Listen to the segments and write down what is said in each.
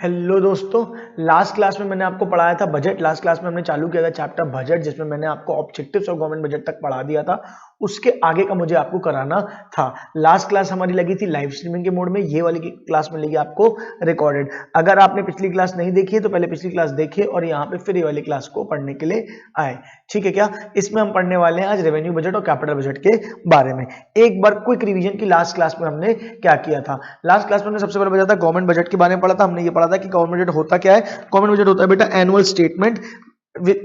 Hello दोस्तों, last class में मैंने आपको पढ़ाया था बजट। लास्ट क्लास में हमने चालू किया था चैप्टर बजट, जिसमें मैंने आपको ऑब्जेक्टिव्स ऑफ गवर्नमेंट बजट तक पढ़ा दिया था। उसके आगे का मुझे आपको कराना था। लास्ट क्लास हमारी लगी थी लाइव स्ट्रीमिंग के मोड में, ये वाली क्लास में लगी आपको रिकॉर्डेड। अगर आपने पिछली क्लास नहीं देखी है तो पहले पिछली क्लास देखिए और यहाँ पे फिर ये वाली क्लास को पढ़ने के लिए आए, ठीक है क्या। इसमें हम पढ़ने वाले हैं आज रेवेन्यू बजट और कैपिटल बजट के बारे में। एक बार क्विक रिवीजन की लास्ट क्लास में हमने क्या किया था। लास्ट क्लास में हमने सबसे पहले बताया था गवर्नमेंट बजट के बारे में पढ़ा था। हमने ये पढ़ा था कि गवर्नमेंट बजट होता क्या है। गवर्नमेंट बजट होता है बेटा annual statement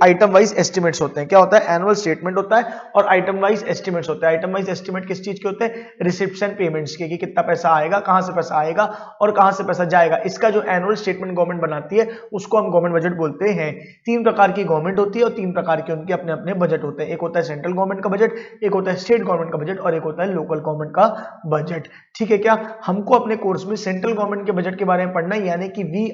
item wise estimates होते हैं। क्या होता है? एनुअल स्टेटमेंट होता है और आइटम वाइज एस्टिमेट्स होते हैं। आइटम वाइज एस्टिमेट किस चीज के होते हैं? रिसिप्ट्स एंड पेमेंट्स के, कि कितना पैसा आएगा, कहां से पैसा आएगा और कहां से पैसा जाएगा। इसका जो एनुअल स्टेटमेंट गवर्नमेंट बनाती है उसको हम गवर्नमेंट बजट बोलते हैं। 3 प्रकार की गवर्नमेंट होती है और 3 प्रकार के उनके अपने अपने बजट होते हैं। एक होता है सेंट्रल गवर्नमेंट का बजट, एक होता है स्टेट गवर्नमेंट का बजट और एक होता है लोकल गवर्नमेंट का बजट, ठीक है क्या। हमको अपने कोर्स में सेंट्रल गवर्नमेंट के बजट के बारे में पढ़ना है, यानी कि we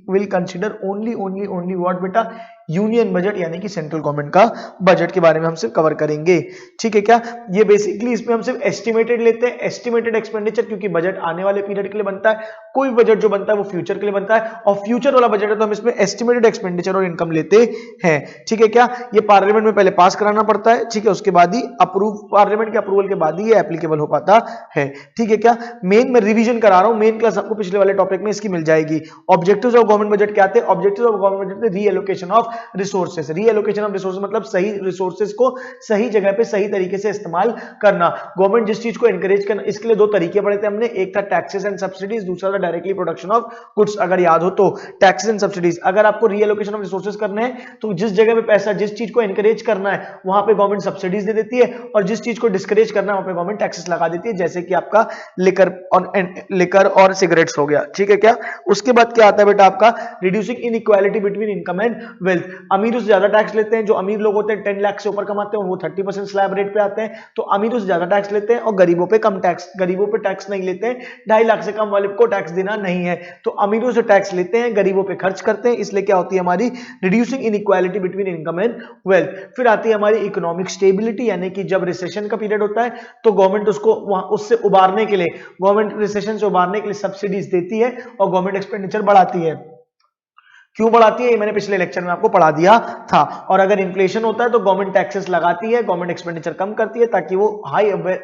will consider only what बेटा, यूनियन बजट, यानी कि सेंट्रल गवर्नमेंट का बजट के बारे में हम सिर्फ कवर करेंगे, ठीक है क्या। ये बेसिकली इसमें हम सिर्फ एस्टिमेटेड लेते हैं, एस्टिमेटेड एक्सपेंडिचर, क्योंकि बजट आने वाले पीरियड के लिए बनता है। कोई बजट जो बनता है वो फ्यूचर के लिए बनता है और फ्यूचर वाला बजट है तो हम इसमें एस्टिमेटेड एक्सपेंडिचर और इनकम लेते हैं, ठीक है क्या। ये पार्लियामेंट में पहले पास कराना पड़ता है, ठीक है, उसके बाद ही पार्लियामेंट के अप्रूवल के बाद ही ये एप्लीकेबल हो पाता है, ठीक है क्या। मेन मैं रिवीजन करा रहा हूं, मेन क्लास आपको पिछले वाले टॉपिक में इसकी मिल जाएगी। ऑब्जेक्टिव्स ऑफ गवर्नमेंट बजट क्या आते हैं? Objectives of government budget reallocation of resources. Reallocation of resources मतलब सही रिसोर्सेज को सही जगह पे सही तरीके से इस्तेमाल करना। गवर्नमेंट जिस चीज को एनकरेज करना, इसके लिए 2 तरीके पढ़े थे हमने। एक था टैक्सेस एंड सब्सिडीज, दूसरा था डायरेक्टली प्रोडक्शन ऑफ गुड्स। अगर याद हो तो टैक्सेस एंड सब्सिडीज, अगर आपको रीएलोकेशन ऑफ रिसोर्सेज करने हैं तो जिस जगह पे पैसा, जिस चीज को एनकरेज करना है वहां पे गवर्नमेंट सब्सिडीज दे देती है और जिस चीज को डिस्करेज करना है वहां पे गवर्नमेंट टैक्सेस लगा देती है, जैसे कि आपका लिकर और सिगरेट्स हो गया, ठीक है क्या। उसके बाद क्या आता है बेटा आपका reducing inequality between income and wealth. अमीरों से ज्यादा टैक्स लेते हैं, जो अमीर लोग होते हैं 10 लाख से ऊपर कमाते हैं वो 30% स्लैब रेट पे आते हैं, तो अमीरों से ज्यादा टैक्स लेते हैं और गरीबों पे कम टैक्स, गरीबों पे टैक्स नहीं लेते हैं। 2.5 लाख से कम वाले को टैक्स देना नहीं है, तो अमीरों से टैक्स लेते हैं, गरीबों पे खर्च करते हैं, इसलिए क्या होती है हमारी reducing inequality between income and wealth. फिर आती है हमारी इकोनॉमिक स्टेबिलिटी, यानी कि जब रिसेशन का पीरियड होता है तो गवर्नमेंट उसको उससे उबारने के लिए, गवर्नमेंट रिसेशन से उबारने के लिए सब्सिडीज देती है और गवर्नमेंट एक्सपेंडिचर बढ़ाती है। क्यों बढ़ाती है ये मैंने पिछले लेक्चर में आपको पढ़ा दिया था। और अगर इन्फ्लेशन होता है तो गवर्नमेंट टैक्सेस लगाती है, गवर्नमेंट एक्सपेंडिचर कम करती है ताकि वो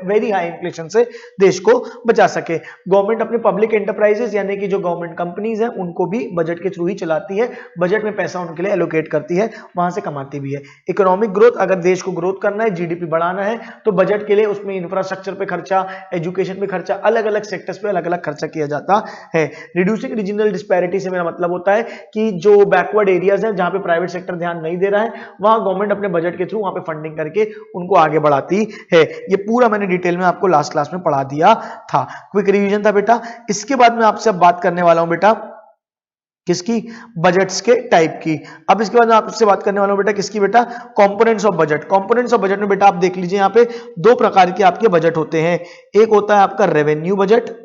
वेरी हाई इन्फ्लेशन से देश को बचा सके। गवर्नमेंट अपने पब्लिक एंटरप्राइजेस यानी कि जो गवर्नमेंट कंपनीज हैं उनको भी बजट के थ्रू ही चलाती है, बजट में पैसा उनके लिए एलोकेट करती है, वहां से कमाती भी है। इकोनॉमिक ग्रोथ, अगर देश को ग्रोथ करना है, जीडीपी बढ़ाना है तो बजट के लिए उसमें इंफ्रास्ट्रक्चर पे खर्चा, एजुकेशन पे खर्चा, अलग अलग सेक्टर्स पे अलग अलग खर्चा किया जाता है। रिड्यूसिंग रीजनल डिस्पैरिटी से मेरा मतलब होता है कि जो बैकवर्ड एरियाज हैं जहां पे प्राइवेट सेक्टर ध्यान नहीं दे रहा है, वहां गवर्नमेंट अपने बजट के थ्रू वहां पे फंडिंग करके उनको आगे बढ़ाती है। ये पूरा मैंने डिटेल में आपको लास्ट क्लास में पढ़ा दिया था, क्विक रिवीजन था बेटा। इसके बाद मैं आपसे अब बात करने वाला हूं बेटा किसकी? बजट्स के टाइप की। अब इसके बाद मैं आपसे बात करने वाला हूं बेटा किसकी? बेटा components of budget. Components of budget में बेटा आप देख लीजिए यहाँ पे 2 प्रकार के आपके बजट होते हैं। एक होता है आपका रेवेन्यू बजट,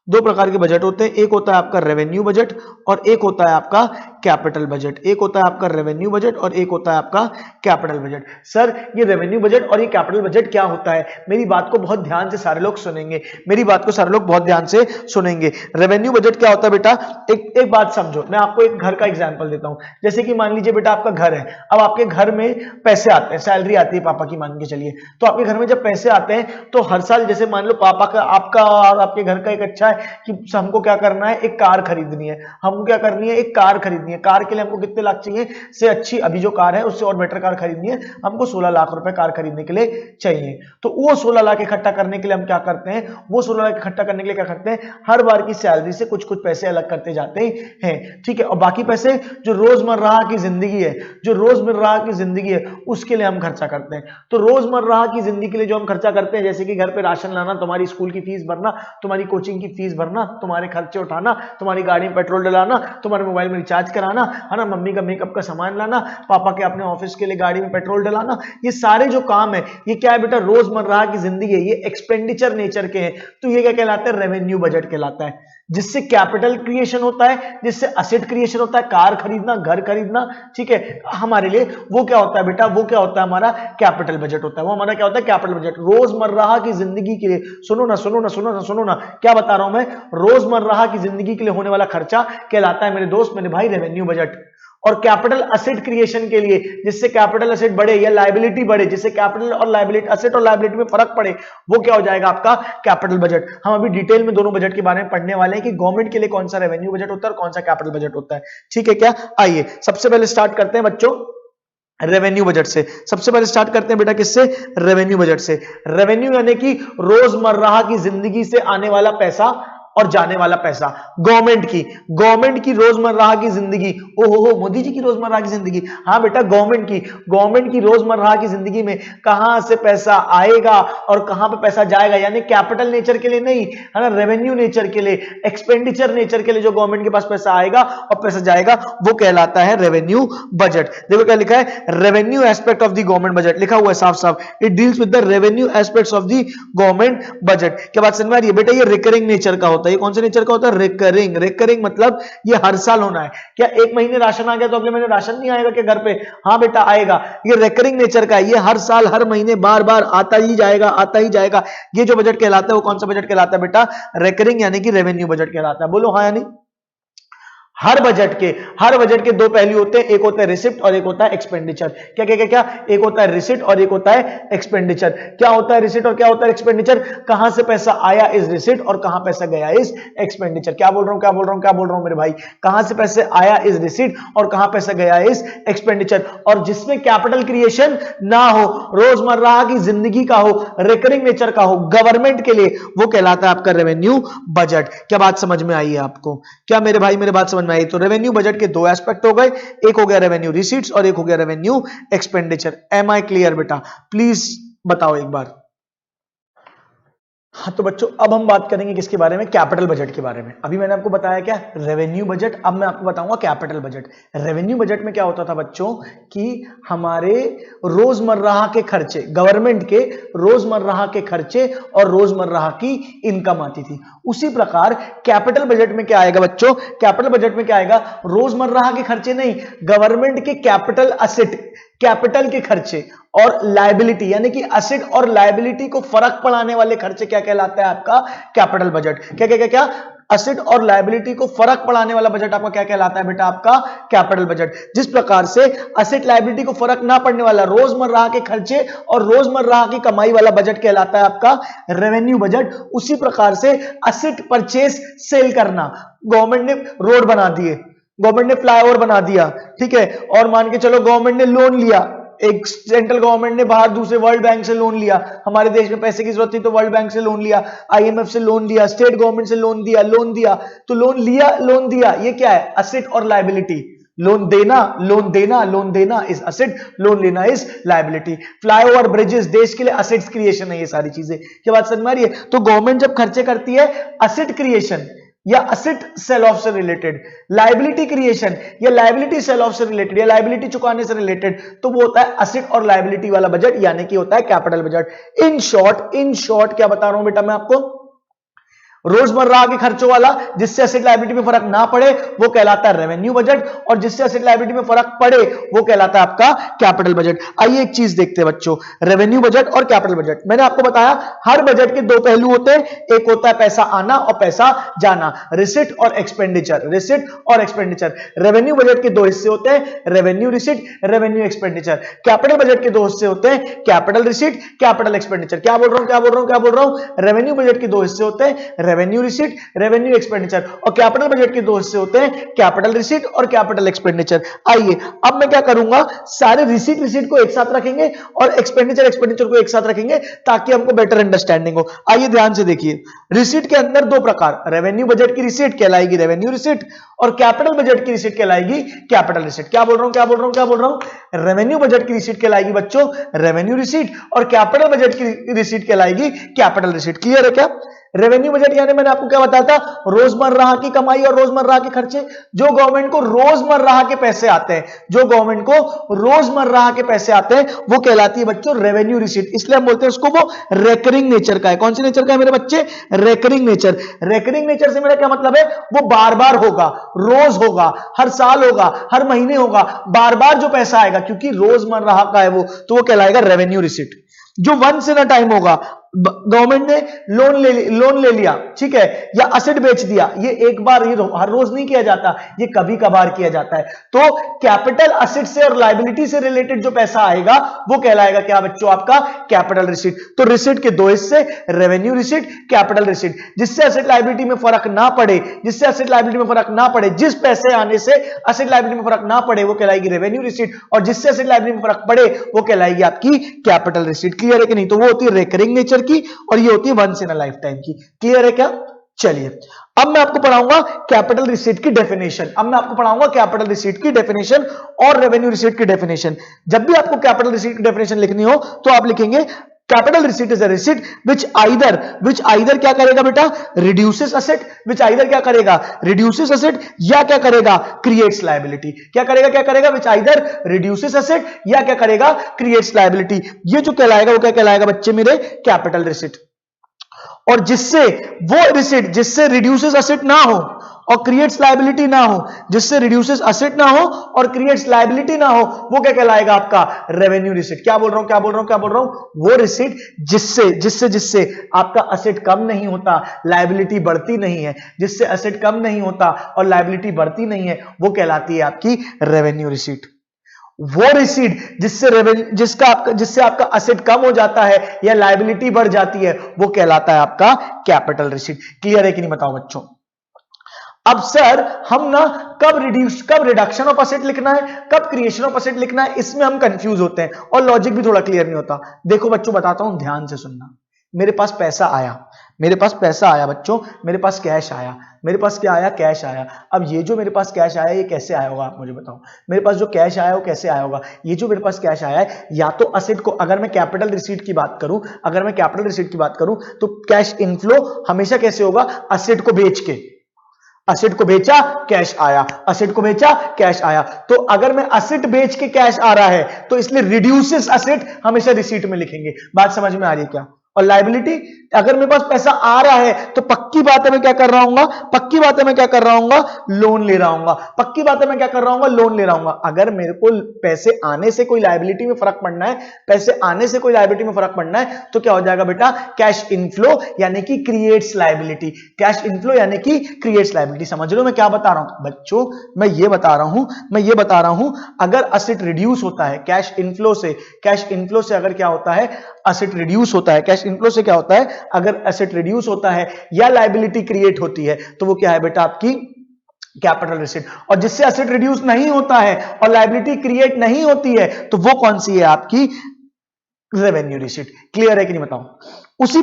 2 प्रकार के बजट होते हैं, एक होता है आपका रेवेन्यू बजट और एक होता है आपका कैपिटल बजट। एक होता है आपका रेवेन्यू बजट और एक होता है आपका कैपिटल बजट। सर ये रेवेन्यू बजट और ये कैपिटल बजट क्या होता है? मेरी बात को बहुत ध्यान से सारे लोग सुनेंगे, मेरी बात को सारे लोग बहुत ध्यान से सुनेंगे। रेवेन्यू बजट क्या होता है बेटा? एक बात समझो, मैं आपको एक घर का एग्जांपल देता हूं। जैसे कि मान लीजिए बेटा आपका घर है, अब आपके घर में पैसे आते हैं, सैलरी आती है पापा की, मान के चलिए। तो आपके घर में जब पैसे आते हैं तो हर साल, जैसे मान लो पापा का, आपका और आपके घर का एक अच्छा है कि हमको क्या करना है, एक कार खरीदनी है। हमको क्या करनी है? एक कार खरीदनी है। कार के लिए हमको कितने लाख चाहिए? से अच्छी अभी जो कार है उससे और बेटर कार खरीदनी है, हमको 16 लाख रुपए कार खरीदने के लिए चाहिए। तो वो 16 लाख इकट्ठा करने के लिए हम क्या करते हैं? वो 16 लाख इकट्ठा करने के लिए क्या करते हैं? हर बार की सैलरी से कुछ कुछ पैसे अलग करते जाते हैं, ठीक है। और बाकी पैसे जो रोजमर्रा की जिंदगी है, जो रोजमर्रा की जिंदगी है उसके लिए हम खर्चा करते हैं। तो रोजमर्रा की जिंदगी के लिए जो हम खर्चा करते हैं, जैसे कि घर पे राशन लाना, तुम्हारी स्कूल की फीस भरना, तुम्हारी कोचिंग की फीस भरना, तुम्हारे खर्चे उठाना, तुम्हारी गाड़ी में पेट्रोल डलाना, तुम्हारे मोबाइल में रिचार्ज कराना, है ना, मम्मी का मेकअप का सामान लाना, पापा के अपने ऑफिस के लिए गाड़ी में पेट्रोल डलाना, ये सारे जो काम है ये क्या है बेटा? रोजमर्रा की जिंदगी है, ये एक्सपेंडिचर नेचर के हैं। तो ये क्या कहलाता है? रेवेन्यू बजट कहलाता है। जिससे कैपिटल क्रिएशन होता है, जिससे असेट क्रिएशन होता है, कार खरीदना, घर खरीदना, ठीक है, हमारे लिए वो क्या होता है बेटा, वो क्या होता है हमारा कैपिटल बजट होता है। वो हमारा क्या होता है कैपिटल बजट। रोजमर्रा की जिंदगी के लिए, सुनो ना सुनो ना सुनो ना सुनो ना, क्या बता रहा हूं मैं, रोजमर्रा की जिंदगी के लिए होने वाला खर्चा कहलाता है मेरे दोस्त मेरे भाई रेवेन्यू बजट। और कैपिटल असेट क्रिएशन के लिए, जिससे कैपिटल असेट बढ़े या लायबिलिटी बढ़े, जिससे कैपिटल और लायबिलिटी, असेट और लायबिलिटी में फर्क पड़े, वो क्या हो जाएगा आपका कैपिटल बजट। हम अभी डिटेल में दोनों बजट के बारे में पढ़ने वाले हैं कि गवर्नमेंट के लिए कौन सा रेवेन्यू बजट होता है और कौन सा कैपिटल बजट होता है, ठीक है क्या। आइए सबसे पहले स्टार्ट करते हैं बच्चों रेवेन्यू बजट से। सबसे पहले स्टार्ट करते हैं बेटा किससे, रेवेन्यू बजट से। रेवेन्यू यानी कि रोजमर्रा की जिंदगी से आने वाला पैसा और जाने वाला पैसा, गवर्नमेंट की रोजमर्रा की जिंदगी। ओहो मोदी जी की रोजमर्रा की जिंदगी, हाँ बेटा गवर्नमेंट की रोजमर्रा की जिंदगी में कहां से पैसा आएगा और कहां पे पैसा जाएगा, यानी कैपिटल नेचर के लिए नहीं है ना, रेवेन्यू नेचर के लिए, एक्सपेंडिचर नेचर के लिए जो गवर्नमेंट के पास पैसा आएगा और पैसा जाएगा वो कहलाता है रेवेन्यू बजट। देखो क्या लिखा है, revenue aspect of the government budget, लिखा हुआ है साफ साफ, it deals with the revenue aspects of the government budget. क्या बात समझ में आ रही है बेटा, ये रिकरिंग नेचर का होता है। ये कौन से नेचर का होता है, रिकरिंग मतलब ये हर साल होना है। क्या एक महीने राशन आ गया तो अगले महीने राशन नहीं आएगा क्या घर पे, हाँ बेटा आएगा। ये रिकरिंग नेचर का है, ये हर साल हर महीने बार बार आता ही जाएगा। ये जो बजट कहलाता है वो कौन सा बजट कहलाता है बेटा, रिकरिंग यानी कि रेवेन्यू बजट कहलाता है। बोलो हाँ या नहीं। हर बजट के दो पहलू होते हैं, एक होता है रिसिप्ट और एक होता है एक्सपेंडिचर। क्या क्या क्या क्या, एक होता है रिसिप्ट और एक होता है एक्सपेंडिचर। क्या होता है रिसिप्ट और क्या होता है एक्सपेंडिचर, कहां से पैसा आया इस रिसिप्ट और कहां पैसा गया इस एक्सपेंडिचर। क्या बोल रहा हूं मेरे भाई, कहां से पैसे आया इस रिसिप्ट और कहां पैसा गया इस एक्सपेंडिचर। और जिसमें कैपिटल क्रिएशन ना हो, रोजमर्रा की जिंदगी का हो, रिकरिंग नेचर का हो, गवर्नमेंट के लिए, वो कहलाता है आपका रेवेन्यू बजट। क्या बात समझ में आई है आपको, क्या मेरे भाई मेरे बात समझ में आई। तो रेवेन्यू बजट के दो एस्पेक्ट हो गए, एक हो गया रेवेन्यू रिसीट्स और एक हो गया revenue expenditure. Am I clear बेटा, प्लीज बताओ एक बार। हाँ तो बच्चों अब हम बात करेंगे किसके बारे में, कैपिटल बजट के बारे में। अभी मैंने आपको बताया क्या रेवेन्यू बजट, अब मैं आपको बताऊंगा कैपिटल बजट। रेवेन्यू बजट में क्या होता था बच्चों कि हमारे रोजमर्रा के खर्चे, गवर्नमेंट के रोजमर्रा के खर्चे और रोजमर्रा की इनकम आती थी। उसी प्रकार कैपिटल बजट में क्या आएगा बच्चों, कैपिटल बजट में क्या आएगा, रोजमर्रा के खर्चे नहीं, गवर्नमेंट के कैपिटल असेट, कैपिटल के खर्चे और लायबिलिटी यानी कि असेट और लायबिलिटी को फर्क पड़ाने वाले खर्चे क्या कहलाता है आपका कैपिटल बजट। क्या क्या क्या क्या, असेट और लायबिलिटी को फर्क पड़ाने वाला बजट आपका क्या कहलाता है बेटा, आपका कैपिटल बजट। जिस प्रकार से असेट लायबिलिटी को फर्क ना पड़ने वाला रोजमर्रा के खर्चे और रोजमर्रा की कमाई वाला बजट कहलाता है आपका रेवेन्यू बजट। उसी प्रकार से असेट परचेस सेल करना, गवर्नमेंट ने रोड बना दिए, गवर्नमेंट ने फ्लाईओवर बना दिया, ठीक है, और मान के चलो गवर्नमेंट ने लोन लिया, एक सेंट्रल गवर्नमेंट ने बाहर दूसरे वर्ल्ड बैंक से लोन लिया, हमारे देश में पैसे की जरूरत थी तो वर्ल्ड बैंक से लोन लिया, आईएमएफ से लोन लिया, स्टेट गवर्नमेंट से लोन दिया, तो लोन दिया, ये क्या है, असेट और लायबिलिटी। लोन देना इज असेट, लोन लेना इज लायबिलिटी। फ्लाईओवर, ब्रिजेस, देश के लिए असेट्स क्रिएशन है ये सारी चीजें। क्या बात समझ में आ रही है। तो गवर्नमेंट जब खर्चे करती है असेट क्रिएशन या असेट सेल ऑफ से रिलेटेड, लायबिलिटी क्रिएशन या लायबिलिटी सेल ऑफ से रिलेटेड या लायबिलिटी चुकाने से रिलेटेड, तो वो होता है असेट और लायबिलिटी वाला बजट, यानी कि होता है कैपिटल बजट। इन शॉर्ट क्या बता रहा हूं बेटा मैं आपको, रोजमर्रा के खर्चों वाला जिससे असेट लायबिलिटी में फर्क ना पड़े वो कहलाता है रेवेन्यू बजट, और जिससे असेट लायबिलिटी में फर्क पड़े वो कहलाता है आपका कैपिटल बजट। आइए एक चीज देखते हैं बच्चों, रेवेन्यू बजट और कैपिटल बजट। मैंने आपको बताया हर बजट के दो पहलू होते हैं, एक होता है पैसा आना और पैसा जाना, रिसिट और एक्सपेंडिचर, रिसिट और एक्सपेंडिचर। रेवेन्यू बजट के दो हिस्से होते हैं, revenue receipt, revenue expenditure. Capital budget के दो हिस्से होते हैं, कैपिटल रिसिट, कैपिटल एक्सपेंडिचर। क्या बोल रहा हूं, रेवेन्यू बजट के दो हिस्से होते हैं, रेवेन्यू रिसीट, रेवेन्यू एक्सपेंडिचर, और कैपिटल बजट के दो हिस्से होते हैं, कैपिटल रिसीट और कैपिटल एक्सपेंडिचर। आइए अब मैं क्या करूंगा, सारे रिसीट को एक साथ रखेंगे और एक्सपेंडिचर को एक साथ रखेंगे ताकि हमको बेटर अंडरस्टैंडिंग हो। आइए ध्यान से देखिए, रिसीट के अंदर दो प्रकार, रेवेन्यू बजट की रिसीट कहलाएगी रेवेन्यू रिसीट और कैपिटल बजट की रिसीट कहलाएगी कैपिटल रिसीट। क्या बोल रहा हूं, रेवेन्यू बजट की रिसीट कहलाएगी बच्चों रेवेन्यू रिसीट और कैपिटल बजट की रिसीट कहलाएगी कैपिटल रिसीट। क्लियर है क्या। रेवेन्यू बजट यानी मैंने आपको क्या बताया था, रोजमर्रा की कमाई और रोजमर्रा के खर्चे। जो गवर्नमेंट को रोजमर्रा के पैसे आते हैं, जो गवर्नमेंट को रोजमर्रा के पैसे आते हैं, वो कहलाती है बच्चों रेवेन्यू रिसीट। इसलिए हम बोलते हैं उसको वो रेकरिंग नेचर का है। कौन सी नेचर का है मेरे बच्चे? Recurring nature. रेकरिंग नेचर से मेरा क्या मतलब है? वो बार बार होगा, रोज होगा, हर साल होगा, हर महीने होगा, बार बार जो पैसा आएगा, क्योंकि रोजमर्रा का है वो, तो वो कहलाएगा रेवेन्यू रिसीट। जो वंस इन अ टाइम होगा, गवर्नमेंट ने लोन ले लिया, ठीक है, या असेट बेच दिया, ये एक बार, ये हर रोज नहीं किया जाता, ये कभी कभार किया जाता है। तो कैपिटल असेट से और लायबिलिटी से रिलेटेड जो पैसा आएगा वो कहलाएगा क्या बच्चों? आपका कैपिटल रिसीट। तो रिसीट के दो हिस्से, रेवेन्यू रिसीट, कैपिटल रिसीट। जिससे असेट लायबिलिटी में फर्क ना पड़े, जिससे असेट लायबिलिटी में फर्क ना पड़े, जिस पैसे आने से असेट लायबिलिटी में फर्क ना पड़े, वो कहलाएगी रेवेन्यू रिसीट, और जिससे असेट लायबिलिटी में फर्क पड़े वो कहलाएगी आपकी कैपिटल रिसीट। क्लियर है कि नहीं? तो वो होती है रेकरिंग नेचर की और ये होती है once in a lifetime की। क्लियर है क्या? चलिए अब मैं आपको पढ़ाऊंगा कैपिटल रिसीट की डेफिनेशन। अब मैं आपको पढ़ाऊंगा कैपिटल रिसीट की डेफिनेशन और रेवेन्यू रिसीट की डेफिनेशन। जब भी आपको कैपिटल रिसीट की डेफिनेशन लिखनी हो तो आप लिखेंगे capital receipt is a receipt which either क्या करेगा बेटा? रिड्यूसेस असेट, विच आइदर क्या करेगा? रिड्यूसेस असेट, या क्या करेगा? Creates liability. क्या करेगा? विच आइदर रिड्यूसेस असेट या क्या करेगा? Creates liability. ये जो कहलाएगा वो क्या कहलाएगा बच्चे मेरे? Capital receipt. और जिससे वो रिसीट जिससे रिड्यूसेस असेट ना हो और क्रिएट्स लायबिलिटी ना हो, जिससे रिड्यूसेस असेट ना हो और क्रिएट्स लायबिलिटी ना हो, वो क्या कहलाएगा? आपका रेवेन्यू रिसीट। क्या बोल रहा हूं? वो रिसीट जिससे आपका असेट कम नहीं होता, लायबिलिटी बढ़ती नहीं है, जिससे असेट कम नहीं होता और लायबिलिटी बढ़ती नहीं है, वो कहलाती है आपकी रेवेन्यू रिसीट। वो रिसीट जिससे आपका असेट कम हो जाता है या लायबिलिटी बढ़ जाती है, वो कहलाता है आपका कैपिटल रिसीट। क्लियर है कि नहीं? बताओ बच्चों। अब सर हम ना कब रिडक्शन ऑफ असेट लिखना है, कब क्रिएशन ऑफ असेट लिखना है, इसमें हम कंफ्यूज होते हैं और लॉजिक भी थोड़ा क्लियर नहीं होता। देखो बच्चों बताता हूं, ध्यान से सुनना। मेरे पास पैसा आया बच्चों, मेरे पास कैश आया, मेरे पास क्या आया? कैश आया। अब ये जो मेरे पास कैश आया, ये कैसे आया होगा? आप मुझे बताओ। मेरे पास जो कैश आया वो कैसे आया होगा? ये जो मेरे पास कैश आया है, या तो असेट को, अगर मैं कैपिटल रिसीट की बात करूं तो कैश इनफ्लो हमेशा कैसे होगा? असेट को बेच के। असेट को बेचा, कैश आया, असेट को बेचा, कैश आया। तो अगर मैं असेट बेच के कैश आ रहा है तो इसलिए रिड्यूसेस असेट हमेशा रिसीट में लिखेंगे। बात समझ में आ रही है क्या? और लायबिलिटी, अगर मेरे पास पैसा आ रहा है तो पक्की बात है मैं क्या कर रहा हूं? लोन ले रहा हूं। पक्की बात है मैं क्या कर रहा हूं? लोन ले रहा हूं। अगर मेरे को पैसे आने से कोई लायबिलिटी में फर्क पड़ना है, तो क्या हो जाएगा बेटा? कैश इनफ्लो यानी कि क्रिएट्स लायबिलिटी। समझ लो मैं क्या बता रहा हूं बच्चों? मैं ये बता रहा हूं अगर असेट रिड्यूस होता है कैश इनफ्लो से अगर क्या होता है? असेट रिड्यूस होता है। कैश इनफ्लो से क्या होता है? अगर एसेट रिड्यूस होता है या लायबिलिटी क्रिएट होती है, तो वो क्या है बेटा? आपकी कैपिटल रिसीट। और जिससे एसेट रिड्यूस नहीं होता है और लायबिलिटी क्रिएट नहीं होती है, तो वो कौन सी है? आपकी रेवेन्यू रिसीट। क्लियर है कि नहीं? बताओ। उसी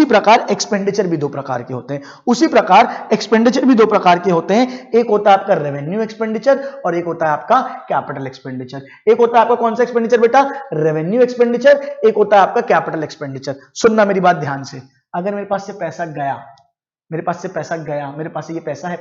प्रकार एक्सपेंडिचर भी दो प्रकार के होते हैं। एक होता है आपका रेवेन्यू एक्सपेंडिचर और एक होता है आपका कैपिटल एक्सपेंडिचर। एक होता है आपका कौन सा एक्सपेंडिचर बेटा? Revenue expenditure. एक होता है आपका कैपिटल एक्सपेंडिचर। सुनना मेरी बात ध्यान से। अगर मेरे पास से पैसा गया, मेरे पास से ये पैसा है,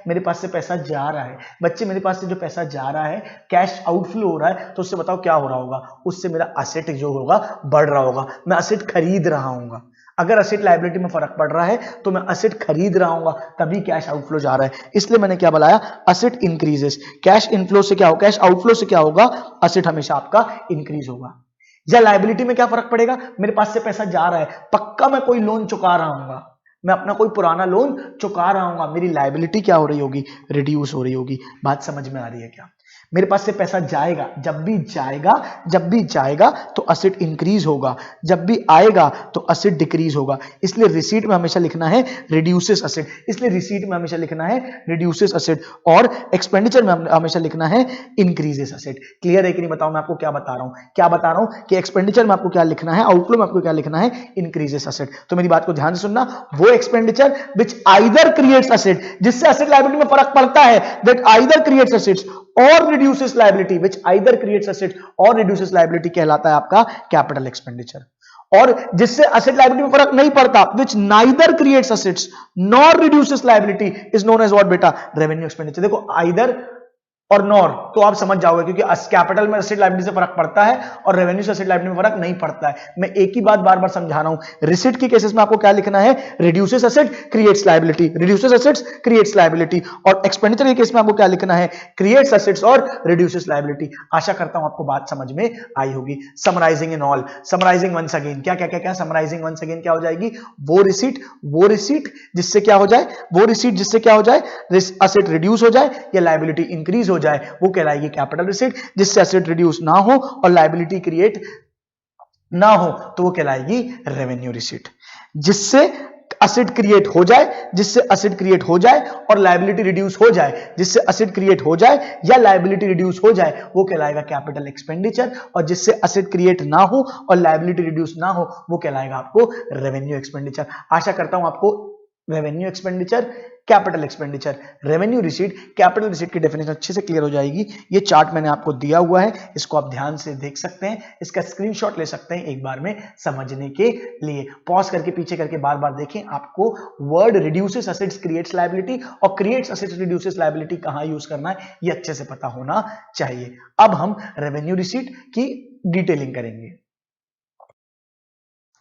मेरे पास से पैसा जा रहा है बच्चे, मेरे पास से जो पैसा जा रहा है, कैश आउटफ्लो हो रहा है, तो उससे बताओ क्या हो रहा होगा? उससे मेरा असेट जो होगा बढ़ रहा होगा, मैं असेट खरीद रहा हूँ। अगर असेट लायबिलिटी में फर्क पड़ रहा है तो मैं असेट खरीद रहा हूँ, तभी कैश आउटफ्लो जा रहा है। इसलिए मैंने क्या बताया? Asset increases. कैश इनफ्लो से क्या होगा? कैश आउटफ्लो से क्या होगा? असेट हमेशा आपका इंक्रीज होगा। या लायबिलिटी में क्या फर्क पड़ेगा? मेरे पास से पैसा जा रहा है, पक्का मैं कोई लोन चुका रहा हूँ, मैं अपना कोई पुराना लोन चुका रहा हूँ, मेरी लायबिलिटी क्या हो रही होगी? रिड्यूस हो रही होगी। बात समझ में आ रही है क्या? मेरे पास से पैसा जाएगा, जब भी जाएगा तो असेट इंक्रीज होगा, जब भी आएगा तो असेट डिक्रीज होगा। इसलिए रिसीट में हमेशा लिखना है रिड्यूसेस असेट, और एक्सपेंडिचर में हमेशा लिखना है इंक्रीजेस असेट। क्लियर है कि नहीं? बताओ। मैं आपको क्या बता रहा हूं कि एक्सपेंडिचर में आपको क्या लिखना है, आउटफ्लो में आपको क्या लिखना है? Increases asset. तो मेरी बात को ध्यान से सुनना। वो expenditure which either creates asset, जिससे असेट लायबिलिटी में फर्क पड़ता है, दैट आइदर क्रिएट्स असेट्स और रिड्यूसेस लायबिलिटी, विच आइदर क्रिएट्स असेट और रिड्यूसेस लायबिलिटी, कहलाता है आपका कैपिटल एक्सपेंडिचर। और जिससे असेट लायबिलिटी में फर्क नहीं पड़ता, which neither creates assets nor reduces liability, is known as what बेटा, रेवेन्यू एक्सपेंडिचर। देखो आइदर और नॉर तो आप समझ जाओगे, क्योंकि कैपिटल में एसेट लायबिलिटी से फर्क पड़ता है और रेवेन्यू से एसेट लायबिलिटी में फर्क नहीं पड़ता है। मैं एक ही बात बार बार समझा रहा हूं, रिसीट के केसेस में आपको क्या लिखना है, reduces asset creates liability, reduces assets creates liability, और एक्सपेंडिचर के केस में आपको क्या लिखना है, क्रिएट्स एसेट्स और रिड्यूसेस लायबिलिटी। आशा करता हूं आपको बात समझ में आई होगी। Summarising in all, summarising once again, क्या क्या क्या क्या समराइजिंग वंस अगेन क्या हो जाएगी, वो रिसीट जिससे क्या हो जाए, वो रिसीट जिससे क्या हो जाए, असेट रिड्यूस हो जाए या लायबिलिटी इंक्रीज हो जाए, वो कहलाएगी कैपिटल रिसीट। जिससे एसेट रिड्यूस ना हो और लायबिलिटी क्रिएट ना हो तो वो कहलाएगी रेवेन्यू रिसीट। जिससे एसेट क्रिएट हो जाए, जिससे एसेट क्रिएट हो जाए और लायबिलिटी रिड्यूस हो जाए, जिससे एसेट क्रिएट हो जाए या लायबिलिटी रिड्यूस हो जाए वो कहलाएगा कैपिटल एक्सपेंडिचर, और जिससे एसेट क्रिएट ना हो और लायबिलिटी रिड्यूस ना हो वो कहलाएगा आपको रेवेन्यू एक्सपेंडिचर। आशा करता हूं आपको revenue expenditure, capital expenditure, revenue receipt, capital receipt की डेफिनेशन अच्छे से क्लियर हो जाएगी। ये चार्ट मैंने आपको दिया हुआ है, इसको आप ध्यान से देख सकते हैं, इसका स्क्रीनशॉट ले सकते हैं एक बार में समझने के लिए। पॉज करके पीछे करके बार बार देखें, आपको word reduces assets creates liability और क्रिएट्स एसेट्स रिड्यूसेस लायबिलिटी कहां यूज करना है ये अच्छे से पता होना चाहिए। अब हम रेवेन्यू रिसीट की डिटेलिंग करेंगे।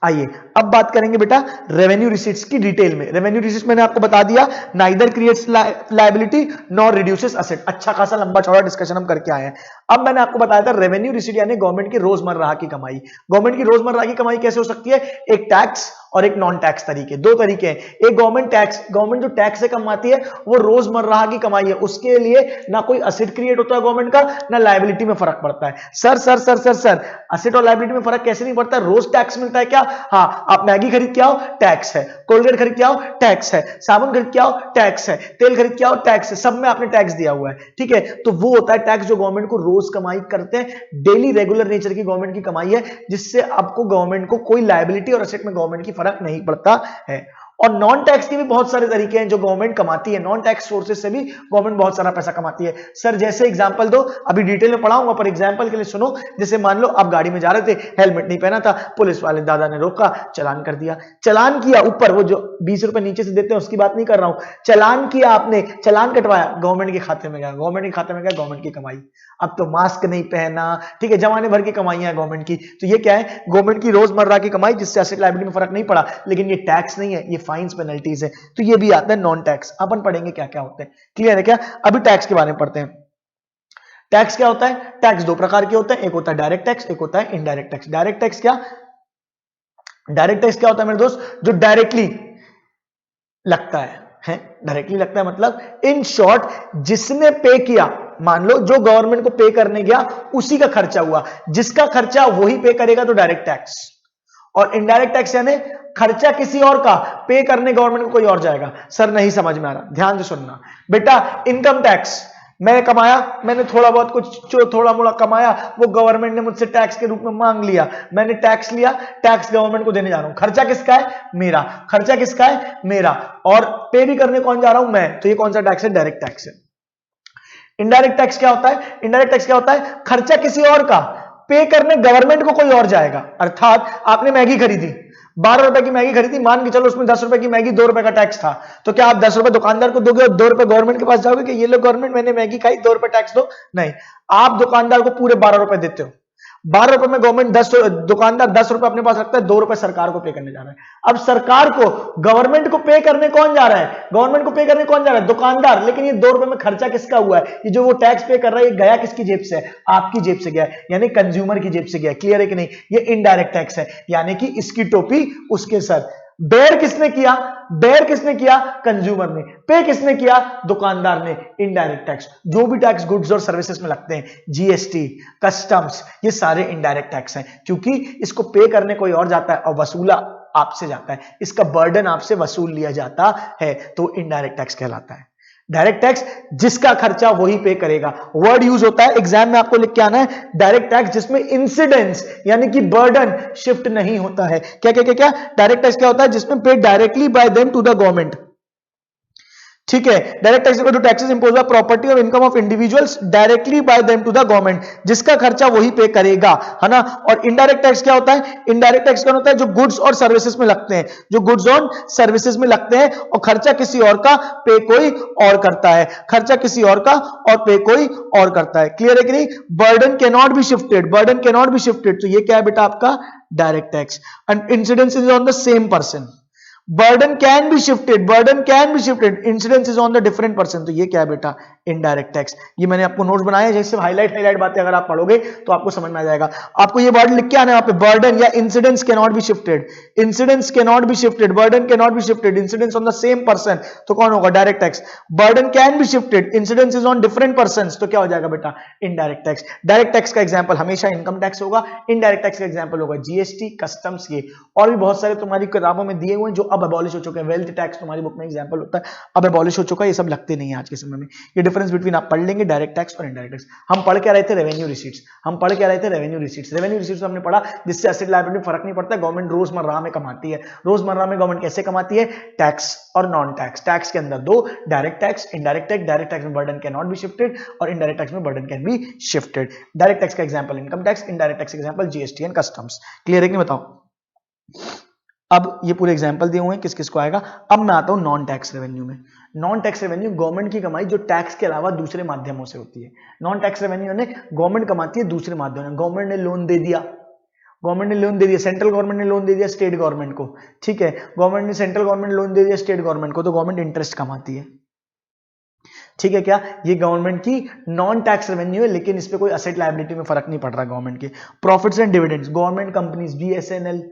आइए अब बात करेंगे बेटा रेवेन्यू रिसीट्स की डिटेल में। रेवेन्यू रिसीट्स मैंने आपको बता दिया, neither creates liability nor reduces asset. अच्छा खासा लंबा चौड़ा डिस्कशन हम करके आए हैं। अब मैंने आपको बताया था रेवेन्यू रिसीट यानी गवर्नमेंट की रोजमर्रा की कमाई। गवर्नमेंट की रोजमर्रा की कमाई कैसे हो सकती है, एक टैक्स और एक नॉन टैक्स तरीके, दो तरीके हैं। एक गवर्नमेंट टैक्स, गवर्नमेंट जो टैक्स से कमाती है वो रोजमर्रा की कमाई है, उसके लिए ना कोई एसेट क्रिएट होता है गवर्नमेंट का, ना लायबिलिटी में फर्क पड़ता है। सर एसेट और लायबिलिटी में फर्क कैसे नहीं पड़ता, रोज टैक्स मिलता है क्या, हाँ आप मैगी खरीद के आओ टैक्स है, कोलगेट खरीद के आओ टैक्स है, साबुन खरीद के आओ टैक्स है, तेल खरीद के आओ टैक्स है, सब में आपने टैक्स दिया हुआ है, ठीक है। तो वो होता है टैक्स जो गवर्नमेंट को रोज कमाई करते हैं, डेली रेगुलर नेचर की गवर्नमेंट की कमाई है, जिससे आपको गवर्नमेंट को कोई लायबिलिटी और एसेट में गवर्नमेंट की फर्क नहीं पड़ता है। और नॉन टैक्स के भी बहुत सारे तरीके हैं जो गवर्नमेंट कमाती है, नॉन टैक्स सोर्सेज से भी गवर्नमेंट बहुत सारा पैसा कमाती है। सर जैसे एग्जांपल दो, अभी डिटेल में पढ़ाऊंगा पर एग्जांपल के लिए सुनो। जैसे मान लो आप गाड़ी में जा रहे थे, हेलमेट नहीं पहना था, पुलिस वाले दादा ने रोका, चालान कर दिया। चालान किया, ऊपर वो जो 20 रुपए नीचे से देते हैं उसकी बात नहीं कर रहा हूं, चालान किया आपने, चालान कटवाया, गवर्नमेंट के खाते में गया, गवर्नमेंट के खाते में गया, गवर्नमेंट की कमाई। अब तो मास्क नहीं पहना, ठीक है, जमाने भर की कमाइयां है गवर्नमेंट की, तो ये क्या है, गवर्नमेंट की रोजमर्रा की कमाई जिससे एसेट लायबिलिटी में फर्क नहीं पड़ा। लेकिन ये टैक्स नहीं है, ये फाइन्स पेनल्टीज है, तो ये भी आता है नॉन टैक्स। अपन पढ़ेंगे क्या क्या होते हैं, क्लियर है क्या। अभी टैक्स के बारे में पढ़ते हैं। टैक्स क्या होता है, टैक्स दो प्रकार के होते हैं, एक होता है डायरेक्ट टैक्स, एक होता है इनडायरेक्ट टैक्स। डायरेक्ट टैक्स क्या, डायरेक्ट टैक्स क्या होता है मेरे दोस्त, जो डायरेक्टली लगता है डायरेक्टली लगता है मतलब इन शॉर्ट जिसने पे किया, मान लो जो गवर्नमेंट को पे करने गया उसी का खर्चा हुआ, जिसका खर्चा वही पे करेगा तो डायरेक्ट टैक्स। और इनडायरेक्ट टैक्स यानी खर्चा किसी और का, पे करने गवर्नमेंट को कोई और जाएगा। सर नहीं समझ में आ रहा, ध्यान से सुनना बेटा। इनकम टैक्स, मैंने कमाया, मैंने थोड़ा बहुत कुछ जो थोड़ा मोड़ा कमाया वो गवर्नमेंट ने मुझसे टैक्स के रूप में मांग लिया, मैंने टैक्स लिया, टैक्स गवर्नमेंट को देने जा रहा हूं। खर्चा किसका है, मेरा। खर्चा किसका है, मेरा। और पे भी करने कौन जा रहा हूं, मैं। तो ये कौन सा टैक्स है, डायरेक्ट टैक्स है। इनडायरेक्ट टैक्स क्या होता है, इनडायरेक्ट टैक्स क्या होता है, खर्चा किसी और का, पे करने गवर्नमेंट को कोई और जाएगा। अर्थात आपने मैगी खरीदी, 12 रुपए की मैगी खरीदी, मान के चलो उसमें 10 रुपए की मैगी, 2 रुपए का टैक्स था, तो क्या आप 10 रुपए दुकानदार को दोगे और 2 रुपए गवर्नमेंट के पास जाओगे कि ये लो गवर्नमेंट मैंने मैगी खाई 2 रुपए टैक्स दो? नहीं, आप दुकानदार को पूरे 12 रुपए देते हो। 12 रुपए में गवर्नमेंट दुकानदार 10 रुपए अपने पास रखता है, 2 रुपए सरकार को पे करने जा रहा है। अब सरकार को, गवर्नमेंट को पे करने कौन जा रहा है, गवर्नमेंट को पे करने कौन जा रहा है, दुकानदार। लेकिन ये 2 रुपए में खर्चा किसका हुआ है, ये जो वो टैक्स पे कर रहा है ये गया किसकी जेब से, आपकी जेब से गया, यानी कंज्यूमर की जेब से गया। क्लियर है कि नहीं, ये इनडायरेक्ट टैक्स है, यानी कि इसकी टोपी उसके सर। बेयर किसने किया, बेयर किसने किया, कंज्यूमर ने। पे किसने किया, दुकानदार ने। इनडायरेक्ट टैक्स, जो भी टैक्स गुड्स और सर्विसेज में लगते हैं, जीएसटी, कस्टम्स, ये सारे इनडायरेक्ट टैक्स हैं, क्योंकि इसको पे करने कोई और जाता है और वसूला आपसे जाता है, इसका बर्डन आपसे वसूल लिया जाता है, तो इनडायरेक्ट टैक्स कहलाता है। डायरेक्ट टैक्स जिसका खर्चा वही पे करेगा, वर्ड यूज होता है एग्जाम में, आपको लिख के आना है डायरेक्ट टैक्स जिसमें इंसिडेंस यानी कि बर्डन शिफ्ट नहीं होता है। क्या क्या क्या क्या, डायरेक्ट टैक्स क्या होता है, जिसमें पे directly by them to the government, ठीक है। Direct tax equal to taxes imposed by property और income of individuals directly by them to the government, जिसका खर्चा वही पे करेगा, है ना। और इनडायरेक्ट टैक्स क्या होता है? इनडायरेक्ट टैक्स क्या होता है? जो गुड्स और सर्विसेज में लगते हैं, जो गुड्स और सर्विसेज में लगते हैं और खर्चा किसी और का, पे कोई और करता है, खर्चा किसी और का और पे कोई और करता है। क्लियर है कि नहीं? Burden cannot be shifted, burden cannot be shifted, तो ये क्या है बेटा आपका? Direct tax. And incidence is on the same person. burden can be shifted, burden can be shifted, incidence is on the different person, तो ये क्या है बेटा? Indirect tax. ये मैंने आपको नोट्स बनाए, जैसे हाईलाइट बातें अगर आप पढ़ोगे तो आपको समझ में आ जाएगा। आपको ये वर्ड लिख के आना है वहां पे, बर्डन या incidence can not be shifted, incidence can not be shifted, burden cannot be shifted, incidence on the same person, तो कौन होगा? Direct tax. Burden can be shifted, incidence is on different person, तो क्या हो जाएगा बेटा? Indirect tax. Direct tax का example हमेशा इनकम टैक्स होगा, इनडायरेक्ट टैक्स का एग्जांपल होगा जीएसटी, कस्टम्स, ये और भी बहुत सारे तुम्हारी किताबों में दिए हुए हैं जो अब अबॉलिश हो चुके हैं। वेल्थ टैक्स तुम्हारी बुक में एग्जांपल होता है, अब अबॉलिश हो चुका है, ये सब लगते नहीं है आज के समय में। ये डिफरेंस बिटवीन आप पढ़ लेंगे डायरेक्ट टैक्स और इनडायरेक्ट टैक्स। हम पढ़ क्या रहे थे? Revenue receipts. हम पढ़ क्या रहे थे? Revenue receipts. रेवेन्यू रिसीट्स हमने पढ़ा जिससे एसेट लायबिलिटी में फर्क नहीं पड़ता, गवर्नमेंट रोजमर्रा में कमाती है। रोजमर्रा में गवर्नमेंट कैसे कमाती है? टैक्स और नॉन टैक्स। टैक्स के अंदर दो, direct tax, indirect tax. Direct tax में burden cannot be shifted और इनडायरेक्ट टैक्स में burden can be shifted. Direct tax का example income tax, indirect tax का example GST and customs. Clear है कि नहीं? बताओ। अब ये पूरे एग्जांपल दिए हुए हैं, किस किस को आएगा। अब मैं आता हूं नॉन टैक्स रेवेन्यू में। नॉन टैक्स रेवेन्यू गवर्नमेंट की कमाई जो टैक्स के अलावा दूसरे माध्यमों से होती है। नॉन टैक्स रेवेन्यू ने गवर्नमेंट कमाती है दूसरे माध्यमों से। गवर्नमेंट ने लोन दे दिया, गवर्नमेंट ने लोन दे दिया, सेंट्रल गवर्नमेंट ने लोन दे दिया स्टेट गवर्नमेंट को, ठीक है। गवर्नमेंट ने, सेंट्रल गवर्नमेंट ने लोन दे दिया स्टेट गवर्नमेंट को, तो गवर्नमेंट इंटरेस्ट कमाती है, ठीक है। क्या ये गवर्नमेंट की नॉन टैक्स रेवेन्यू है, लेकिन इस पे कोई असेट लायबिलिटी में फर्क नहीं पड़ रहा गवर्नमेंट के। Profits and dividends, government companies, BSNL,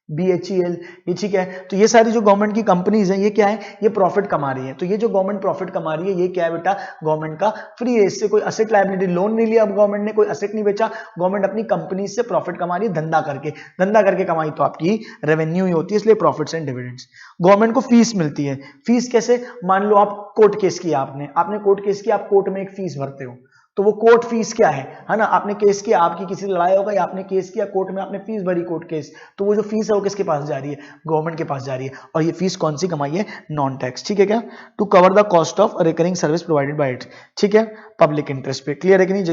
BHEL, ये ठीक है। तो ये सारी जो गवर्नमेंट की कंपनीज हैं, ये क्या है? ये प्रॉफिट कमा रही है। तो ये जो गवर्नमेंट प्रॉफिट कमा रही है, ये क्या है बेटा? गवर्नमेंट का फ्री है, इससे कोई असेट लायबिलिटी, लोन नहीं लिया अब गवर्नमेंट ने, कोई असेट नहीं बेचा, गवर्नमेंट अपनी कंपनी से प्रॉफिट कमा रही है, धंधा करके। धंधा करके कमाई तो आपकी रेवेन्यू ही होती है, इसलिए प्रॉफिट्स एंड डिविडेंड्स। गवर्नमेंट को फीस मिलती है। फीस कैसे? मान लो आप कोर्ट केस किया, आपने कोर्ट केस किया, आप कोर्ट में एक फीस भरते हो, तो वो कोर्ट फीस क्या है ना। आपने केस किया, आपकी किसी लड़ाई होगा या आपने केस किया कोर्ट में, आपने फीस भरी कोर्ट केस, तो वो जो फीस है वो किसके पास जा रही है? गवर्नमेंट के पास जा रही है। और ये फीस कौन सी कमाई है? नॉन टैक्स, ठीक है। क्या? To cover the cost of recurring service provided by it, ठीक है, पब्लिक इंटरेस्ट पे। क्लियर है कि नहीं?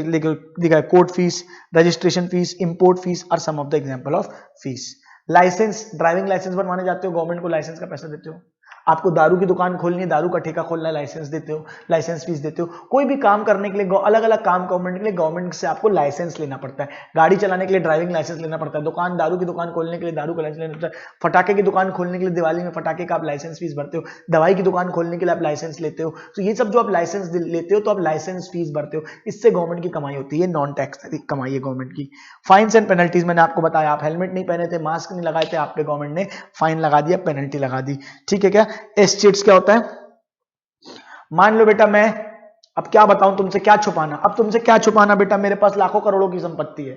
दिखा है court fees, registration fees, import fees are some of the example of fees. Licence, driving licence बनवाने जाते हो, गवर्नमेंट को लाइसेंस का पैसा देते हो। आपको दारू की दुकान खोलनी है, दारू का ठेका खोलना है, लाइसेंस देते हो, लाइसेंस फीस देते हो। कोई भी काम करने के लिए, अलग अलग काम गवर्नमेंट के लिए, गवर्नमेंट से आपको लाइसेंस लेना पड़ता है। गाड़ी चलाने के लिए ड्राइविंग लाइसेंस लेना पड़ता है, दुकान, दारू की दुकान खोलने के लिए दारू का लाइसेंस लेना पड़ता है, फटाके की दुकान खोलने के लिए दिवाली में फटाके का आप लाइसेंस फीस भरते हो, दवाई की दुकान खोलने के लिए आप लाइसेंस लेते हो। तो ये सब जो आप लाइसेंस लेते हो तो आप लाइसेंस फीस भरते हो, इससे गवर्नमेंट की कमाई होती है, नॉन टैक्स कमाई है गवर्नमेंट की। फाइन्स एंड पेनल्टीज, मैंने आपको बताया, आप हेलमेट नहीं पहने थे, मास्क नहीं लगाए थे, आप पे गवर्नमेंट ने फाइन लगा दिया, पेनल्टी लगा दी, ठीक है। क्या एस्टेट्स क्या होता है? मान लो बेटा मैं, अब क्या बताऊं तुमसे, क्या छुपाना, अब तुमसे क्या छुपाना बेटा, मेरे पास लाखों करोड़ों की संपत्ति है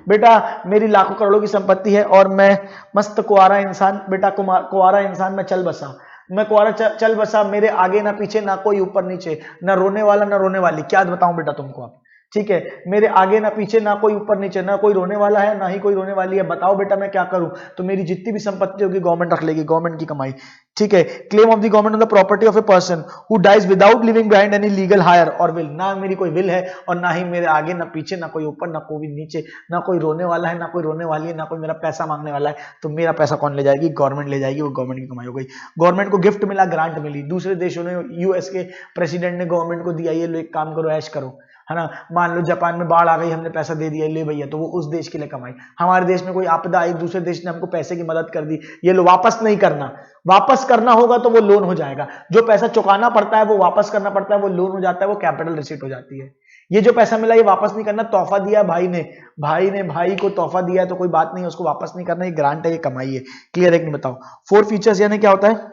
बेटा, मेरी लाखों करोड़ों की संपत्ति है और मैं मस्त कुआरा इंसान बेटा, कुआरा इंसान मैं चल बसा, मैं कुआरा चल बसा, मेरे आगे ना पीछे ना कोई ऊपर नीचे, ना रोने वाला ना रोने वाली। क्या बताऊं बेटा तुमको अब, ठीक है, मेरे आगे ना पीछे ना कोई ऊपर नीचे, ना कोई रोने वाला है ना ही कोई रोने वाली है। बताओ बेटा मैं क्या करूं? तो मेरी जितनी भी संपत्ति होगी गवर्नमेंट रख लेगी, गवर्नमेंट की कमाई, ठीक है। Claim of the government on the property of a person who dies without living behind any legal heir और विल, ना मेरी कोई विल है और ना ही मेरे आगे ना पीछे ना कोई ऊपर ना कोई नीचे, ना कोई रोने वाला है ना कोई रोने वाली है, ना कोई मेरा पैसा मांगने वाला है। तो मेरा पैसा कौन ले जाएगी? गवर्नमेंट ले जाएगी, वो गवर्नमेंट की कमाई हो गई। गवर्नमेंट को गिफ्ट मिला, ग्रांट मिली, दूसरे देशों ने, यूएस के प्रेसिडेंट ने गवर्नमेंट को दिया, ये लो एक काम करो, ऐश करो, है ना। मान लो जापान में बाढ़ आ गई, हमने पैसा दे दिया, ले भैया, तो वो उस देश के लिए कमाई। हमारे देश में कोई आपदा आई, दूसरे देश ने हमको पैसे की मदद कर दी, ये लो, वापस नहीं करना, वापस करना होगा तो वो लोन हो जाएगा। जो पैसा चुकाना पड़ता है वो वापस करना पड़ता है, वो लोन हो जाता है, वो कैपिटल रिसीट हो जाती है। ये जो पैसा मिला ये वापस नहीं करना, तोहफा दिया भाई ने भाई को तोहफा दिया है तो कोई बात नहीं है, उसको वापस नहीं करना, ये ग्रांट है, ये कमाई है। क्लियर है कि नहीं? बताओ। 4 फीचर्स यानी क्या होता है?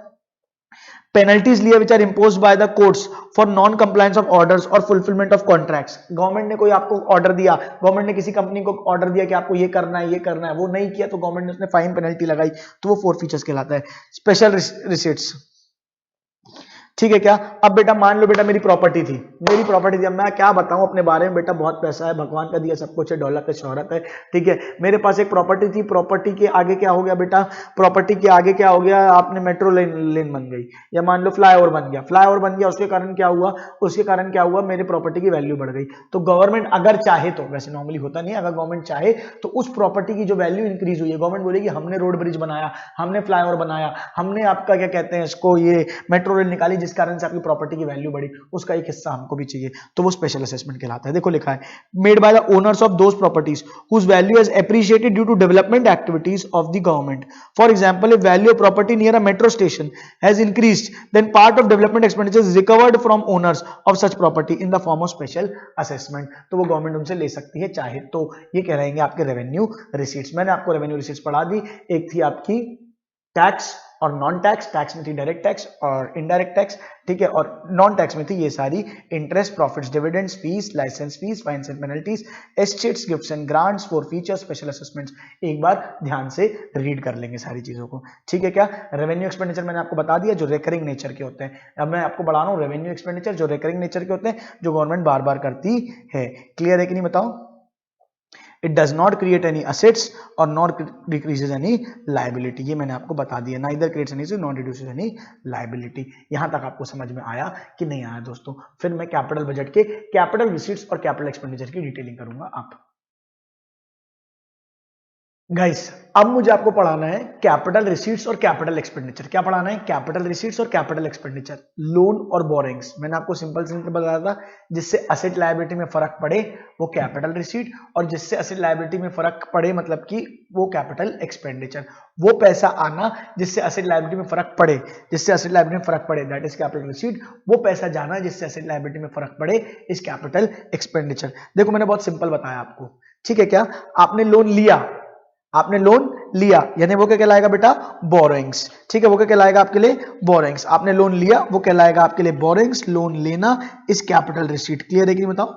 पेनल्टीज लिए which are imposed by the courts for non compliance of orders और फुलफिलमेंट ऑफ कॉन्ट्रैक्ट्स। गवर्नमेंट ने कोई आपको ऑर्डर दिया, गवर्नमेंट ने किसी कंपनी को ऑर्डर दिया कि आपको ये करना है, ये करना है, वो नहीं किया तो गवर्नमेंट ने उसने फाइन पेनल्टी लगाई, तो वो 4 फीचर्स कहलाता है। स्पेशल रिसीट्स, ठीक है क्या। अब बेटा मान लो बेटा मेरी प्रॉपर्टी थी, अब मैं क्या बताऊं अपने बारे में बेटा, बहुत पैसा है, भगवान का दिया सब कुछ है, दौलत है, शोहरत है, ठीक है। मेरे पास एक प्रॉपर्टी थी, प्रॉपर्टी के आगे क्या हो गया बेटा, प्रॉपर्टी के आगे क्या हो गया, आपने मेट्रो लेन बन गई, या मान लो फ्लाईओवर बन गया, उसके कारण क्या हुआ, मेरे प्रॉपर्टी की वैल्यू बढ़ गई। तो गवर्नमेंट अगर चाहे तो, वैसे नॉर्मली होता नहीं है, अगर गवर्नमेंट चाहे तो उस प्रॉपर्टी की जो वैल्यू इंक्रीज हुई है, गवर्नमेंट बोलेगी हमने रोड ब्रिज बनाया, हमने फ्लाईओवर बनाया, हमने आपका क्या कहते हैं इसको, ये मेट्रो रेल निकाली, जिस कारण से आपकी प्रॉपर्टी की वैल्यू बढ़ी, उसका एक हिस्सा हमको भी चाहिए, तो वो स्पेशल असेसमेंट कहलाता है। देखो लिखा है, made by the owners of those properties whose value has appreciated due to development activities of the government. For example, if value of property near a metro station has increased, then part of development expenditure is recovered from owners of such property in the form of special assessment. तो वो government उनसे ले सकती है चाहे तो। ये कहलाएंगे आपके रेवेन्यू रिसीट्स। मैंने आपको रेवेन्यू रिसीट्स पढ़ा दी। एक थी आपकी टैक्स और नॉन टैक्स, टैक्स में थी डायरेक्ट टैक्स और इनडायरेक्ट टैक्स, ठीक है, और नॉन टैक्स में थी ये सारी interest, profits, dividends, fees, licence fees, fines and penalties, estates, gifts and grants, for features, special assessments. एक बार ध्यान से रीड कर लेंगे सारी चीजों को, ठीक है क्या। रेवेन्यू एक्सपेंडिचर मैंने आपको बता दिया जो रेकरिंग नेचर के होते हैं। अब मैं आपको बढ़ा रहा हूँ रेवेन्यू एक्सपेंडिचर जो रेकरिंग नेचर के होते हैं, जो गवर्नमेंट बार बार करती है। क्लियर है कि नहीं बताओ। It does not create any assets or nor decreases any liability। ये मैंने आपको बता दिया, neither creates any assets nor reduces any liability। यहां तक आपको समझ में आया कि नहीं आया दोस्तों। फिर मैं कैपिटल बजट के कैपिटल रिसीट्स और कैपिटल एक्सपेंडिचर की डिटेलिंग करूंगा। आप गाइस अब मुझे आपको पढ़ाना है कैपिटल रिसीट्स और कैपिटल एक्सपेंडिचर। क्या पढ़ाना है, कैपिटल रिसीट्स और कैपिटल एक्सपेंडिचर, लोन और बोरिंग्स। मैंने आपको सिंपल बताया था, जिससे असेट लायबिलिटी में फर्क पड़े वो कैपिटल रिसीट, और जिससे असेट लायबिलिटी में फर्क पड़े मतलब कि वो कैपिटल एक्सपेंडिचर। वो पैसा आना जिससे असेट लायबिलिटी में फर्क पड़े, दैट इज कैपिटल रिसीट। वो पैसा जाना जिससे असेट लायबिलिटी में फर्क पड़े इस कैपिटल एक्सपेंडिचर। देखो मैंने बहुत सिंपल बताया आपको, ठीक है क्या। आपने लोन लिया यानी वो क्या कहलाएगा बेटा, बोरोइंग्स, ठीक है। वो क्या कहलाएगा आपके लिए, बोरोइंग्स। आपने लोन लिया वो कहलाएगा आपके लिए बोरोइंग्स। लोन लेना इस कैपिटल रिसीट। क्लियर है कि नहीं बताओ।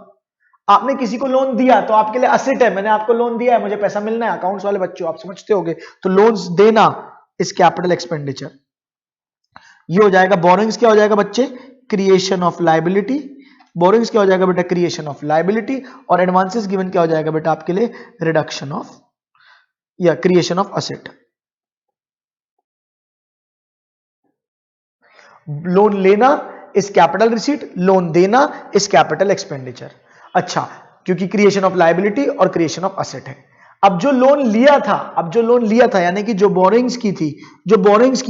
आपने किसी को लोन दिया तो आपके लिए असेट है, मैंने आपको लोन दिया है, मुझे पैसा मिलना है, अकाउंट्स वाले बच्चों आप समझते होगे। तो लोन्स देना इस कैपिटल एक्सपेंडिचर। ये हो जाएगा बोरोइंग्स। क्या हो जाएगा बच्चे, क्रिएशन ऑफ लायबिलिटी। बोरोइंग्स क्या हो जाएगा बेटा, क्रिएशन ऑफ लायबिलिटी। और एडवांसेस गिवन क्या हो जाएगा बेटा आपके लिए, रिडक्शन ऑफ या क्रिएशन ऑफ असेट। लोन लेना इस कैपिटल रिसीट, लोन देना इस कैपिटल एक्सपेंडिचर। अच्छा, क्योंकि क्रिएशन ऑफ लायबिलिटी और क्रिएशन ऑफ असेट है। अब जो लोन लिया था यानी कि जो बोरिंग्स की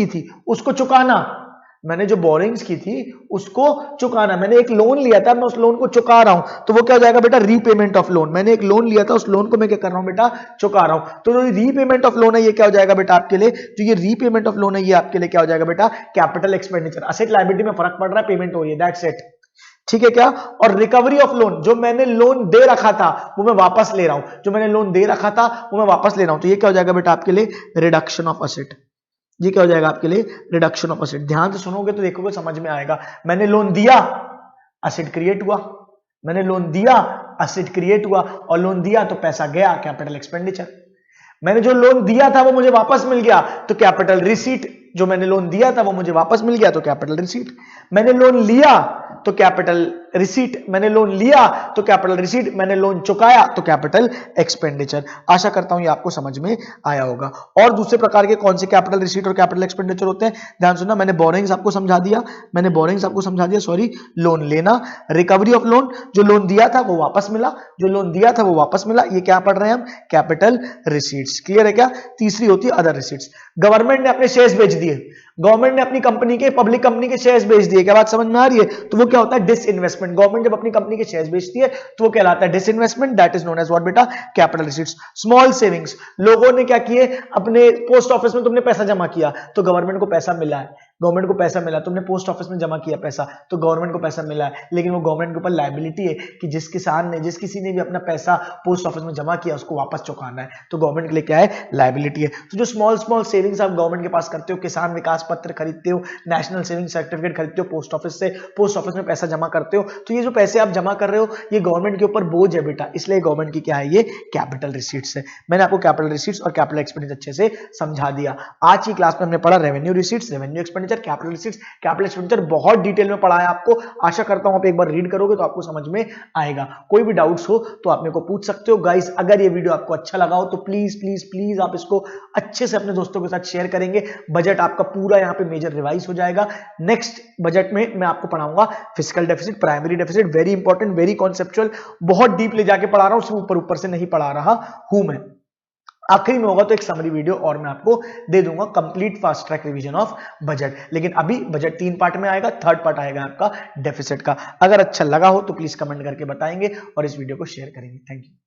थी उसको चुकाना। मैंने जो बोरिंग्स की थी उसको चुकाना। मैंने एक लोन लिया था, मैं उस लोन को चुका रहा हूं, तो वो क्या हो जाएगा बेटा, रीपेमेंट ऑफ लोन। मैंने एक लोन लिया था, उस लोन को मैं क्या कर रहा हूं बेटा, चुका रहा हूं। तो जो रीपेमेंट ऑफ लोन है ये क्या हो जाएगा बेटा आपके लिए, जो ये रीपेमेंट ऑफ लोन है ये आपके लिए क्या हो जाएगा बेटा, कैपिटल एक्सपेंडिचर। असेट लायबिलिटी में फर्क पड़ रहा है, पेमेंट हो रही है, दैट्स इट, ठीक है क्या। और रिकवरी ऑफ लोन, जो मैंने लोन दे रखा था वो मैं वापस ले रहा हूं, तो ये क्या हो जाएगा बेटा आपके लिए, रिडक्शन ऑफ असेट। ये क्या हो जाएगा आपके लिए, रिडक्शन ऑफ असेट। ध्यान से सुनोगे तो देखोगे समझ में आएगा। मैंने लोन दिया, असेट क्रिएट हुआ, और लोन दिया तो पैसा गया, कैपिटल एक्सपेंडिचर। मैंने जो लोन दिया था वो मुझे वापस मिल गया तो कैपिटल रिसीट। जो मैंने लोन दिया था वो मुझे वापस मिल गया तो कैपिटल रिसीट। मैंने लोन लिया तो कैपिटल रिसीट, मैंने लोन चुकाया तो कैपिटल एक्सपेंडिचर। आशा करता हूं ये आपको समझ में आया होगा। और दूसरे प्रकार के कौन से कैपिटल रिसीट और कैपिटल एक्सपेंडिचर होते हैं, ध्यान सुनना। मैंने बोरिंग्स आपको समझा दिया, लोन लेना, रिकवरी ऑफ लोन, जो लोन दिया था वो वापस मिला, ये क्या पढ़ रहे हैं हम, कैपिटल रिसीट्स। क्लियर है क्या। तीसरी होती है अदर रिसीट्स। गवर्नमेंट ने अपने शेयर्स बेच दिए, गवर्नमेंट ने अपनी कंपनी के, पब्लिक कंपनी के शेयर्स बेच दिए। क्या बात समझ में आ रही है। तो वो क्या होता है, डिसइन्वेस्टमेंट। गवर्नमेंट जब अपनी कंपनी के शेयर्स बेचती है तो वो कहलाता है disinvestment, that is known as what बेटा, कैपिटल रिसीट्स। स्मॉल सेविंग्स, लोगों ने क्या किए, अपने पोस्ट ऑफिस में तुमने पैसा जमा किया तो गवर्नमेंट को पैसा मिला, तुमने पोस्ट ऑफिस में जमा किया पैसा तो गवर्नमेंट को पैसा मिला है, लेकिन वो गवर्नमेंट के ऊपर लायबिलिटी है कि जिस किसी ने भी अपना पैसा पोस्ट ऑफिस में जमा किया उसको वापस चुकाना है, तो गवर्नमेंट के लिए क्या है, लायबिलिटी है। तो जो स्मॉल सेविंग्स आप गवर्नमेंट के पास करते हो, किसान विकास पत्र खरीदते हो, नेशनल सेविंग सर्टिफिकेट खरीदते हो पोस्ट ऑफिस से, पोस्ट ऑफिस में पैसा जमा करते हो, तो ये जो पैसे आप जमा कर रहे हो ये गवर्नमेंट के ऊपर बोझ है बेटा, इसलिए गवर्नमेंट की क्या है, ये कैपिटल रिसीट्स है। मैंने आपको कैपिटल रिसीट्स और कैपिटल एक्सपेंडिचर अच्छे से समझा दिया। आज की क्लास में हमने पढ़ा revenue receipts, revenue expenditure, expenditure, capital receipts, capital expenditure बहुत डिटेल में पढ़ा है आपको। आशा करता हूं आप एक बार रीड करोगे तो आपको समझ में आएगा। कोई भी डाउट्स हो तो आप मेरे को पूछ सकते हो। गाइस अगर ये वीडियो आपको अच्छा लगा हो तो प्लीज प्लीज प्लीज आप इसको अच्छे से अपने दोस्तों के साथ शेयर करेंगे। बजट आपका पूरा यहाँ पे मेजर रिवाइज हो जाएगा। नेक्स्ट बजट में मैं आपको पढ़ाऊंगा fiscal deficit, primary deficit, very important, very conceptual, बहुत डीप ले जाके पढ़ा रहा हूं, सिर्फ ऊपर ऊपर से नहीं पढ़ा रहा हूं मैं। आखिरी में होगा तो एक समरी वीडियो और मैं आपको दे दूंगा, complete fast track revision of budget. लेकिन अभी बजट 3 पार्ट में आएगा, थर्ड पार्ट आएगा आपका डेफिसिट का। अगर अच्छा लगा हो तो प्लीज कमेंट करके बताएंगे और इस वीडियो को शेयर करेंगे। Thank you.